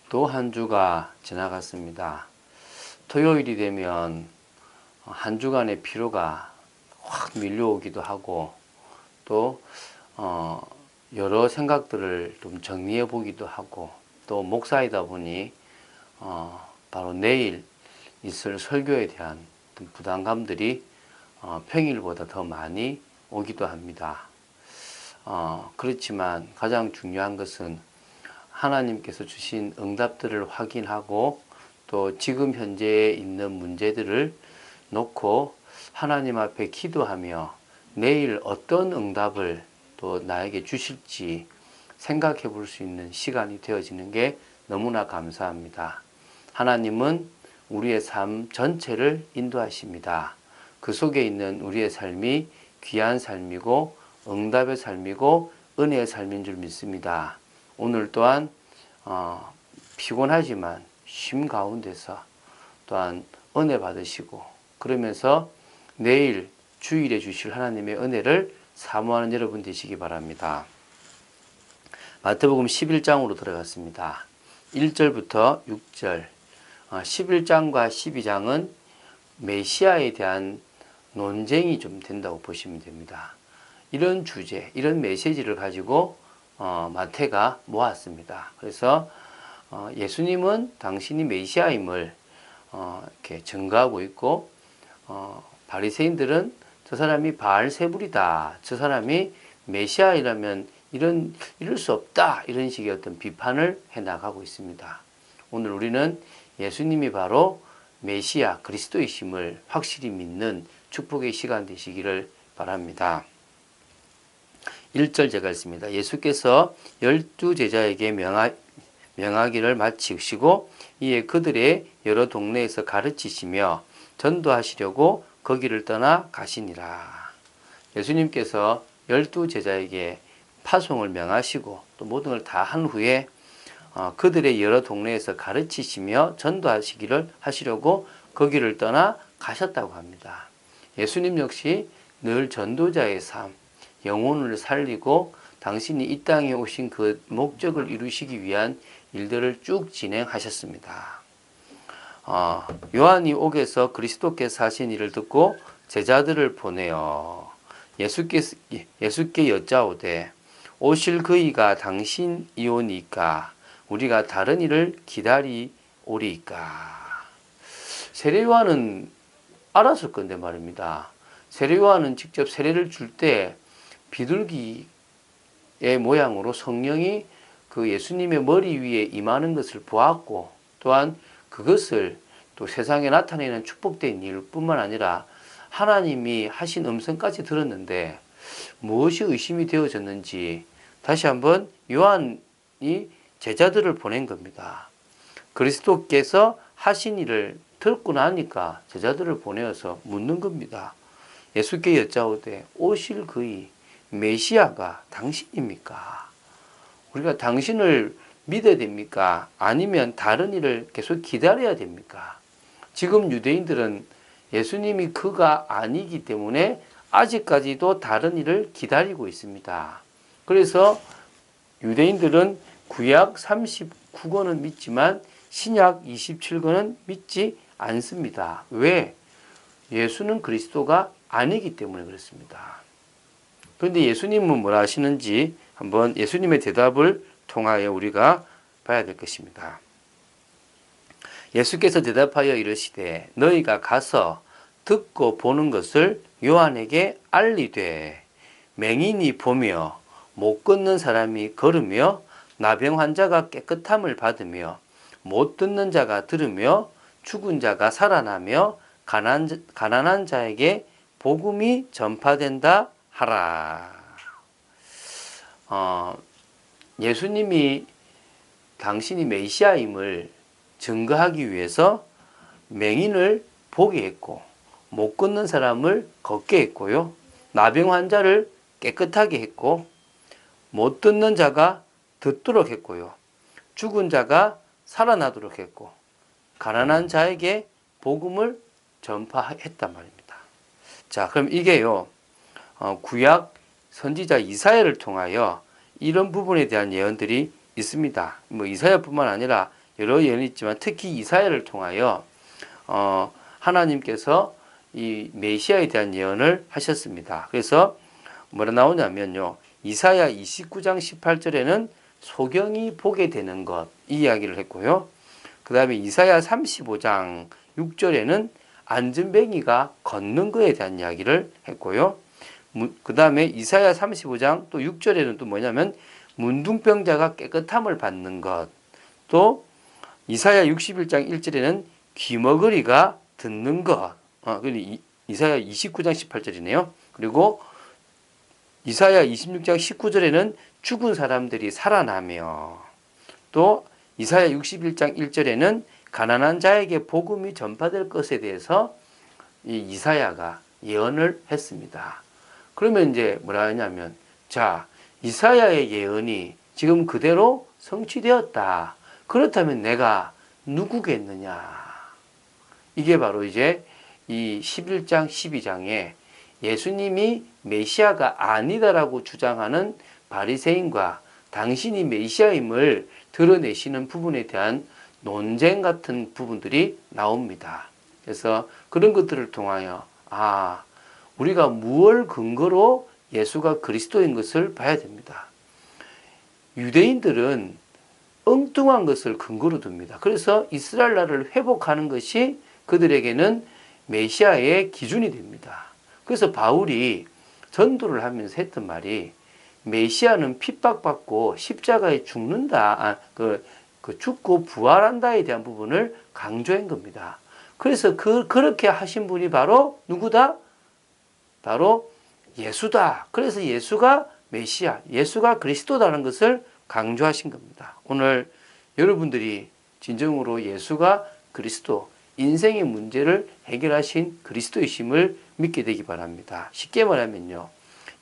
또 한 주가 지나갔습니다. 토요일이 되면 한 주간의 피로가 확 밀려오기도 하고 또 여러 생각들을 좀 정리해 보기도 하고 또 목사이다 보니 바로 내일 있을 설교에 대한 부담감들이 평일보다 더 많이 오기도 합니다. 그렇지만 가장 중요한 것은 하나님께서 주신 응답들을 확인하고 또 지금 현재에 있는 문제들을 놓고 하나님 앞에 기도하며 내일 어떤 응답을 또 나에게 주실지 생각해 볼 수 있는 시간이 되어지는 게 너무나 감사합니다. 하나님은 우리의 삶 전체를 인도하십니다. 그 속에 있는 우리의 삶이 귀한 삶이고 응답의 삶이고 은혜의 삶인 줄 믿습니다. 오늘 또한 피곤하지만 쉼 가운데서 또한 은혜 받으시고 그러면서 내일 주일에 주실 하나님의 은혜를 사모하는 여러분 되시기 바랍니다. 마태복음 11장으로 들어갔습니다. 1절부터 6절 11장과 12장은 메시아에 대한 논쟁이 좀 된다고 보시면 됩니다. 이런 주제, 이런 메시지를 가지고 마태가 모았습니다. 그래서 예수님은 당신이 메시아임을 이렇게 증거하고 있고 바리새인들은 저 사람이 바알세불이다. 저 사람이 메시아이라면 이럴 수 없다. 이런 식의 어떤 비판을 해 나가고 있습니다. 오늘 우리는 예수님이 바로 메시아 그리스도이심을 확실히 믿는 축복의 시간 되시기를 바랍니다. 1절 제가 읽습니다. 예수께서 12제자에게 명하기를 마치시고 이에 그들의 여러 동네에서 가르치시며 전도하시려고 거기를 떠나 가시니라. 예수님께서 12제자에게 파송을 명하시고 또 모든 걸 다 한 후에 그들의 여러 동네에서 가르치시며 전도하시기를 하시려고 거기를 떠나 가셨다고 합니다. 예수님 역시 늘 전도자의 삶, 영혼을 살리고 당신이 이 땅에 오신 그 목적을 이루시기 위한 일들을 쭉 진행하셨습니다. 요한이 옥에서 그리스도께서 하신 일을 듣고 제자들을 보내어 예수께 여짜오되 오실 그이가 당신이오니까 우리가 다른 일을 기다리오리이까. 세례 요한은 알았을 건데 말입니다. 세례 요한은 직접 세례를 줄 때 비둘기의 모양으로 성령이 그 예수님의 머리 위에 임하는 것을 보았고 또한 그것을 또 세상에 나타내는 축복된 일뿐만 아니라 하나님이 하신 음성까지 들었는데 무엇이 의심이 되어졌는지 다시 한번 요한이 제자들을 보낸 겁니다. 그리스도께서 하신 일을 듣고 나니까 제자들을 보내어서 묻는 겁니다. 예수께 여짜오되 오실 그이 메시아가 당신입니까? 우리가 당신을 믿어야 됩니까? 아니면 다른 일을 계속 기다려야 됩니까? 지금 유대인들은 예수님이 그가 아니기 때문에 아직까지도 다른 일을 기다리고 있습니다. 그래서 유대인들은 구약 39권은 믿지만 신약 27권은 믿지 않습니다. 왜? 예수는 그리스도가 아니기 때문에 그렇습니다. 그런데 예수님은 뭐라 하시는지 한번 예수님의 대답을 통하여 우리가 봐야 될 것입니다. 예수께서 대답하여 이르시되 너희가 가서 듣고 보는 것을 요한에게 알리되 맹인이 보며 못 걷는 사람이 걸으며 나병 환자가 깨끗함을 받으며 못 듣는 자가 들으며 죽은 자가 살아나며 가난한 자에게 복음이 전파된다 하라. 예수님이 당신이 메시아임을 증거하기 위해서 맹인을 보게 했고 못 걷는 사람을 걷게 했고요. 나병 환자를 깨끗하게 했고 못 듣는 자가 듣도록 했고요. 죽은 자가 살아나도록 했고 가난한 자에게 복음을 전파했단 말입니다. 자, 그럼 이게요. 구약 선지자 이사야를 통하여 이런 부분에 대한 예언들이 있습니다. 뭐 이사야뿐만 아니라 여러 예언이 있지만 특히 이사야를 통하여 하나님께서 이 메시아에 대한 예언을 하셨습니다. 그래서 뭐라 나오냐면요. 이사야 29장 18절에는 소경이 보게 되는 것, 이 이야기를 했고요. 그 다음에 이사야 35장 6절에는 안전뱅이가 걷는 것에 대한 이야기를 했고요. 그 다음에 이사야 35장 또 6절에는 또 뭐냐면 문둥병자가 깨끗함을 받는 것, 또 이사야 61장 1절에는 귀머거리가 듣는 것, 이사야 29장 18절이네요. 그리고 이사야 26장 19절에는 죽은 사람들이 살아나며, 또 이사야 61장 1절에는 가난한 자에게 복음이 전파될 것에 대해서 이 이사야가 예언을 했습니다. 그러면 이제 뭐라 하냐면, 자, 이사야의 예언이 지금 그대로 성취되었다. 그렇다면 내가 누구겠느냐? 이게 바로 이제 이 11장, 12장에 예수님이 메시아가 아니다라고 주장하는 바리새인과 당신이 메시아임을 드러내시는 부분에 대한 논쟁 같은 부분들이 나옵니다. 그래서 그런 것들을 통하여 우리가 무엇을 근거로 예수가 그리스도인 것을 봐야 됩니다. 유대인들은 엉뚱한 것을 근거로 둡니다. 그래서 이스라엘 나라를 회복하는 것이 그들에게는 메시아의 기준이 됩니다. 그래서 바울이 전도를 하면서 했던 말이 메시아는 핍박받고 십자가에 죽는다, 죽고 부활한다에 대한 부분을 강조한 겁니다. 그래서 그렇게 하신 분이 바로 누구다? 바로 예수다. 그래서 예수가 메시아, 예수가 그리스도다라는 것을 강조하신 겁니다. 오늘 여러분들이 진정으로 예수가 그리스도, 인생의 문제를 해결하신 그리스도이심을 믿게 되기 바랍니다. 쉽게 말하면요.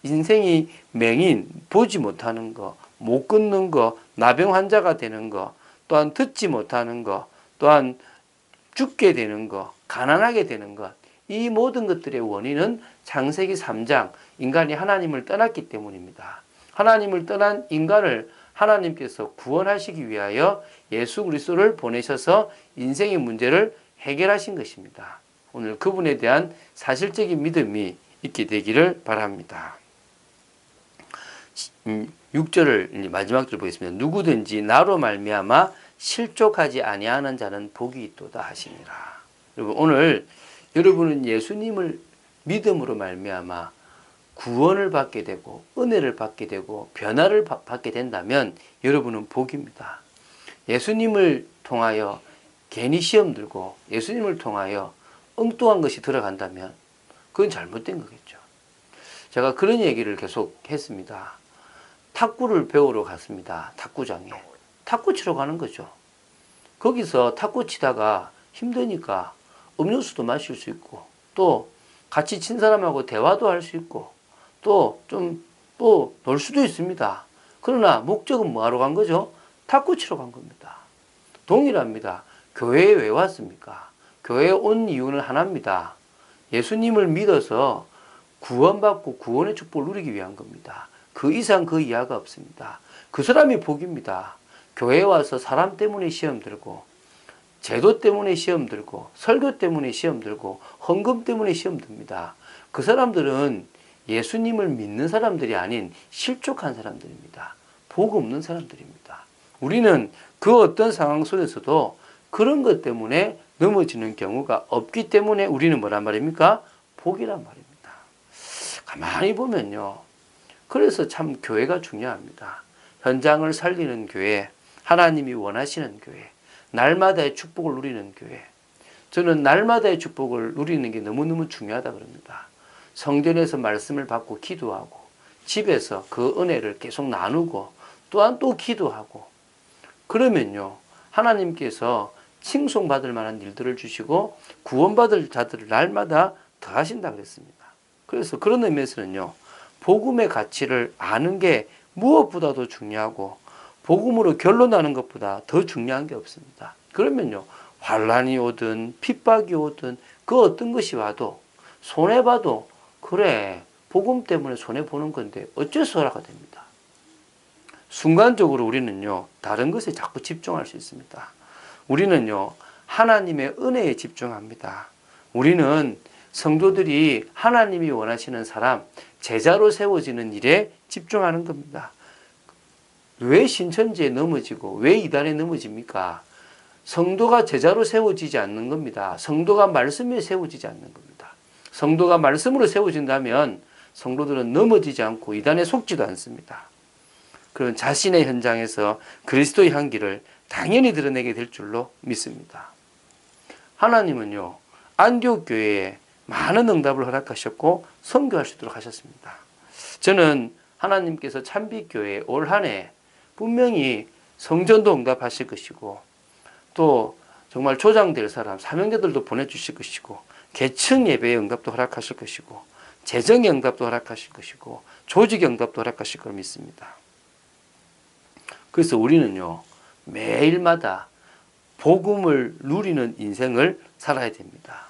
인생이 맹인, 보지 못하는 거, 못 걷는 거, 나병 환자가 되는 거, 또한 듣지 못하는 거, 또한 죽게 되는 거, 가난하게 되는 것, 이 모든 것들의 원인은 창세기 3장 인간이 하나님을 떠났기 때문입니다. 하나님을 떠난 인간을 하나님께서 구원하시기 위하여 예수 그리스도를 보내셔서 인생의 문제를 해결하신 것입니다. 오늘 그분에 대한 사실적인 믿음이 있게 되기를 바랍니다. 6절을 마지막 절 보겠습니다. 누구든지 나로 말미암아 실족하지 아니하는 자는 복이 있도다 하시니라. 여러분, 오늘 여러분은 예수님을 믿음으로 말미암아 구원을 받게 되고 은혜를 받게 되고 변화를 받게 된다면 여러분은 복입니다. 예수님을 통하여 괜히 시험 들고 예수님을 통하여 엉뚱한 것이 들어간다면 그건 잘못된 거겠죠. 제가 그런 얘기를 계속 했습니다. 탁구를 배우러 갔습니다. 탁구장에. 탁구 치러 가는 거죠. 거기서 탁구 치다가 힘드니까 음료수도 마실 수 있고, 또 같이 친 사람하고 대화도 할 수 있고, 또 놀 수도 있습니다. 그러나 목적은 뭐 하러 간 거죠? 탁구 치러 간 겁니다. 동일합니다. 교회에 왜 왔습니까? 교회에 온 이유는 하나입니다. 예수님을 믿어서 구원받고 구원의 축복을 누리기 위한 겁니다. 그 이상 그 이하가 없습니다. 그 사람이 복입니다. 교회에 와서 사람 때문에 시험 들고, 제도 때문에 시험 들고, 설교 때문에 시험 들고, 헌금 때문에 시험 듭니다. 그 사람들은 예수님을 믿는 사람들이 아닌 실족한 사람들입니다. 복 없는 사람들입니다. 우리는 그 어떤 상황 속에서도 그런 것 때문에 넘어지는 경우가 없기 때문에 우리는 뭐란 말입니까? 복이란 말입니다. 가만히 보면요. 그래서 참 교회가 중요합니다. 현장을 살리는 교회, 하나님이 원하시는 교회, 날마다의 축복을 누리는 교회. 저는 날마다의 축복을 누리는 게 너무너무 중요하다 그럽니다. 성전에서 말씀을 받고 기도하고, 집에서 그 은혜를 계속 나누고, 또한 또 기도하고, 그러면요, 하나님께서 칭송받을 만한 일들을 주시고 구원받을 자들을 날마다 더하신다 그랬습니다. 그래서 그런 의미에서는요, 복음의 가치를 아는 게 무엇보다도 중요하고 복음으로 결론나는 것보다 더 중요한 게 없습니다. 그러면요, 환난이 오든 핍박이 오든 그 어떤 것이 와도 손해봐도 그래, 복음 때문에 손해보는 건데 어째서라가 됩니다. 순간적으로 우리는요, 다른 것에 자꾸 집중할 수 있습니다. 우리는요, 하나님의 은혜에 집중합니다. 우리는 성도들이 하나님이 원하시는 사람, 제자로 세워지는 일에 집중하는 겁니다. 왜 신천지에 넘어지고 왜 이단에 넘어집니까? 성도가 제자로 세워지지 않는 겁니다. 성도가 말씀에 세워지지 않는 겁니다. 성도가 말씀으로 세워진다면 성도들은 넘어지지 않고 이단에 속지도 않습니다. 그런 자신의 현장에서 그리스도의 향기를 당연히 드러내게 될 줄로 믿습니다. 하나님은요, 안디옥 교회에 많은 응답을 허락하셨고 선교할 수 있도록 하셨습니다. 저는 하나님께서 참빛교회에 올 한 해 분명히 성전도 응답하실 것이고 또 정말 조장될 사람, 사명자들도 보내주실 것이고 계층 예배의 응답도 허락하실 것이고 재정의 응답도 허락하실 것이고 조직의 응답도 허락하실 걸 믿습니다. 그래서 우리는요, 매일마다 복음을 누리는 인생을 살아야 됩니다.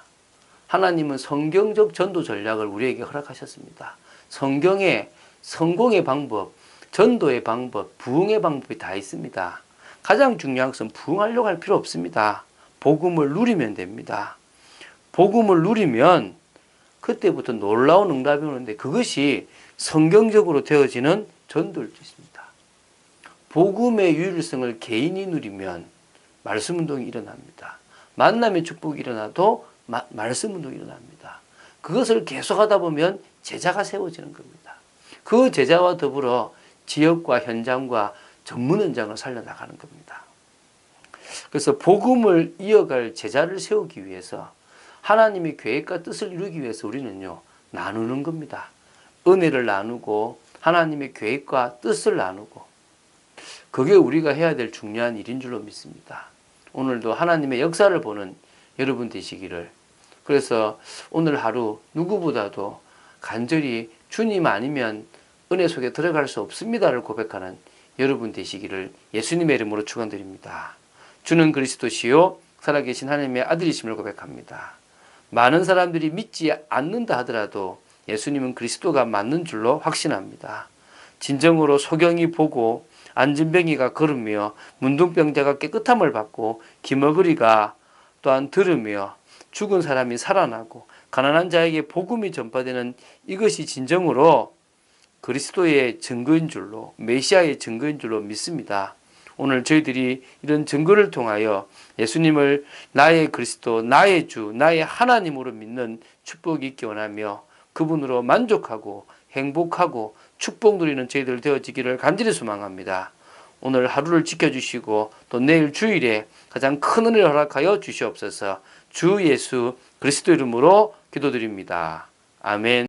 하나님은 성경적 전도 전략을 우리에게 허락하셨습니다. 성경에 성공의 방법, 전도의 방법, 부흥의 방법이 다 있습니다. 가장 중요한 것은 부흥하려고 할 필요 없습니다. 복음을 누리면 됩니다. 복음을 누리면 그때부터 놀라운 응답이 오는데 그것이 성경적으로 되어지는 전도일 수 있습니다. 복음의 유일성을 개인이 누리면 말씀운동이 일어납니다. 만남의 축복이 일어나도 말씀운동이 일어납니다. 그것을 계속하다 보면 제자가 세워지는 겁니다. 그 제자와 더불어 지역과 현장과 전문 현장을 살려나가는 겁니다. 그래서 복음을 이어갈 제자를 세우기 위해서 하나님의 계획과 뜻을 이루기 위해서 우리는요, 나누는 겁니다. 은혜를 나누고 하나님의 계획과 뜻을 나누고 그게 우리가 해야 될 중요한 일인 줄로 믿습니다. 오늘도 하나님의 역사를 보는 여러분 되시기를, 그래서 오늘 하루 누구보다도 간절히 주님 아니면 은혜 속에 들어갈 수 없습니다를 고백하는 여러분 되시기를 예수님의 이름으로 축원드립니다. 주는 그리스도시요 살아계신 하나님의 아들이심을 고백합니다. 많은 사람들이 믿지 않는다 하더라도 예수님은 그리스도가 맞는 줄로 확신합니다. 진정으로 소경이 보고 안진뱅이가 걸으며 문둥병자가 깨끗함을 받고 기머거리가 또한 들으며 죽은 사람이 살아나고 가난한 자에게 복음이 전파되는 이것이 진정으로 그리스도의 증거인 줄로, 메시아의 증거인 줄로 믿습니다. 오늘 저희들이 이런 증거를 통하여 예수님을 나의 그리스도, 나의 주, 나의 하나님으로 믿는 축복이 있기 원하며 그분으로 만족하고 행복하고 축복 누리는 저희들 되어지기를 간절히 소망합니다. 오늘 하루를 지켜주시고 또 내일 주일에 가장 큰 은혜를 허락하여 주시옵소서. 주 예수 그리스도 이름으로 기도드립니다. 아멘.